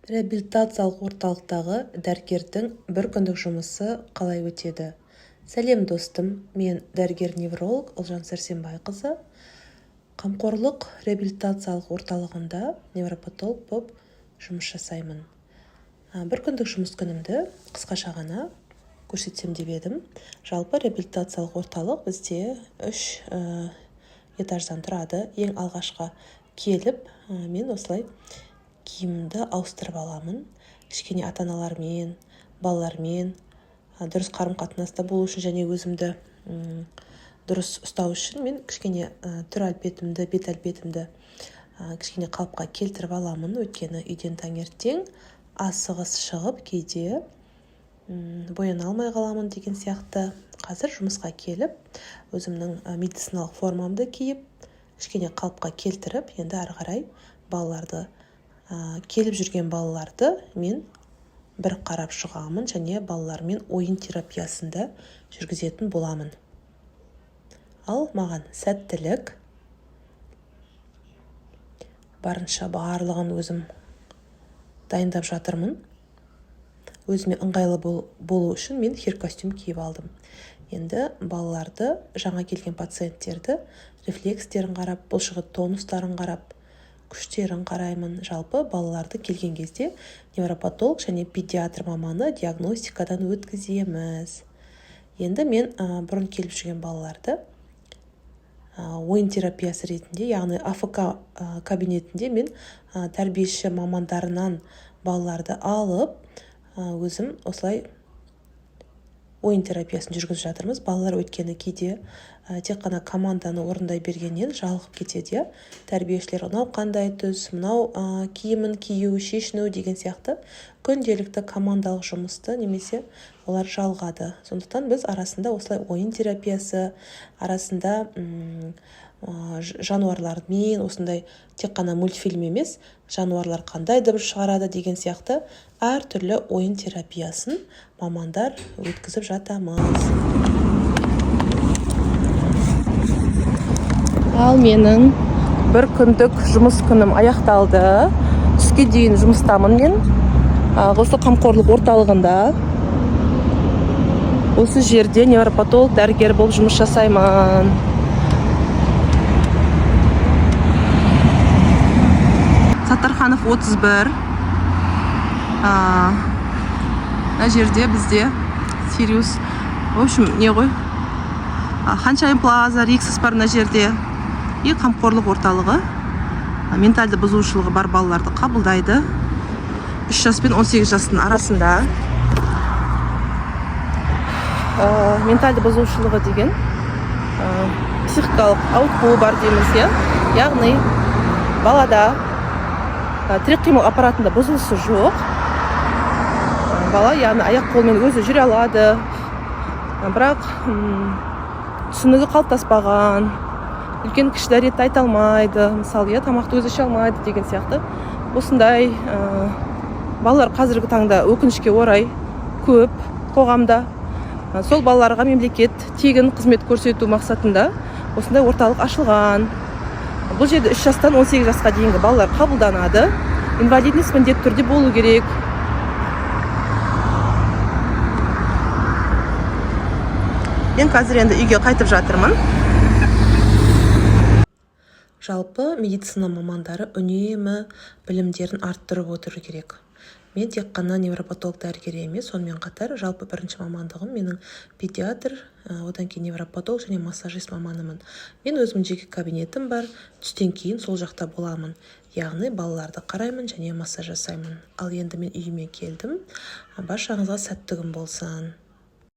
Реабилитациялық орталықтағы дәрігердің бір күндік жұмысы қалай өтеді? Сәлем достым, мен дәрігер-невролог Ұлжан Сәрсенбайқызы. Қамқорлық реабилитациялық орталығында невропатолог болып жұмыс жасаймын. Бір күндік жұмыс күнімді қысқаша ғана көрсетсем деп едім. Жалпы реабилитациялық орталық бізде 3 этаждан тұрады. Ең алғашқа келіп, мен осылай киімімді ауыстырып аламын. Кішкене ата-аналармен, балалармен дұрыс қарым-қатынаста болу үшін және өзімді дұрыс ұстау үшін мен кішкене түр әлпетімді, бет әлпетімді кішкене қалыпқа келтіріп аламын. Өйткені үйден таңертең асығыс шығып, кейде бояна алмай қаламын деген сияқты. Қазір жұмысқа келіп, өзімнің медициналық формамды киіп, кішкене қалыпқа келтіріп, енді ары қарай балаларды, келіп жүрген балаларды мен бір қарап шығамын және балалармен ойын терапиясында жүргізетін боламын. Ал маған сәттілік, барынша барлығын өзім дайындап жатырмын. Өзіме ыңғайлы болу үшін мен хир-костюм киіп алдым. Енді балаларды, жаңа келген пациенттерді рефлекстерін қарап, бұлшығы тонустарын қарап, күштерін қараймын. Жалпы балаларды келген кезде невропатолог және педиатр маманы диагностикадан өткіземіз. Енді мен бұрын келіп жүрген балаларды ойын терапиясы ретінде, яғни АФК кабинетінде мен тәрбиеші мамандарынан балаларды алып, өзім осылай ойын терапиясын жүргізіп жатырмыз. Балалар өткені кейде тек қана команданы орындай бергеннен жалығып кетеді. Тәрбиешілер мынау қандай түс, мынау киімін кию, шешіну деген сияқты күнделікті командалық жұмысты немесе олар жалғады. Сондықтан біз арасында осылай ойын терапиясы, арасында жануарлармен осындай тек қана мультфильм емес, жануарлар қандай дыбыс шығарады деген сияқты әртүрлі ойын терапиясын мамандар өткізіп жатамыз. Ал менің бір күндік жұмыс күнім аяқталды. Түске дейін жұмыстамын мен. Осы қамқорлық орталығында осы жерде невропатолог дәрігер болып жұмыс жасаймын. Саттарханов 31. Мына жерде бізде Сириус, в общем, не ғой? Ханшайым Плаза, Риксис бар мына жерде. И қамқорлық орталығы ментальды бұзушылығы бар балаларды қабылдайды. 3 жас пен 18 жастың арасында. Ментальды бұзушылығы деген психикалық ауытқуы бар дейміз, яғни балада тірек қимыл аппаратында бұзылысы жоқ. Бала яғни аяқ қолмен өзі жүре алады, бірақ түсінігі қалыптаспаған, үлкен кіші дәретті айта алмайды, мысалы, тамақты өзі іше алмайды деген сияқты. Осындай балалар қазіргі таңда өкінішке орай көп қоғамда. Сол балаларға мемлекет тегін қызмет көрсету мақсатында осындай орталық ашылған. Бұл жерде 3 жастан 18 жасқа дейінгі балалар қабылданады. Инвалидность міндетті түрде болу керек. Мен қазір енді үйге қайтып жатырмын. Жалпы медицина мамандары үнемі білімдерін арттырып отыру керек. Мен тек қана невропатолог дәрігер емес, сонымен қатар жалпы бірінші мамандығым менің педиатр, одан кейін невропатолог және массажист маманымын. Мен өзімнің жеке кабинетім бар, түстен кейін сол жақта боламын. Яғни балаларды қараймын және массаж жасаймын. Ал енді мен үйіме келдім. Баршаңызға сәтті күн болсын.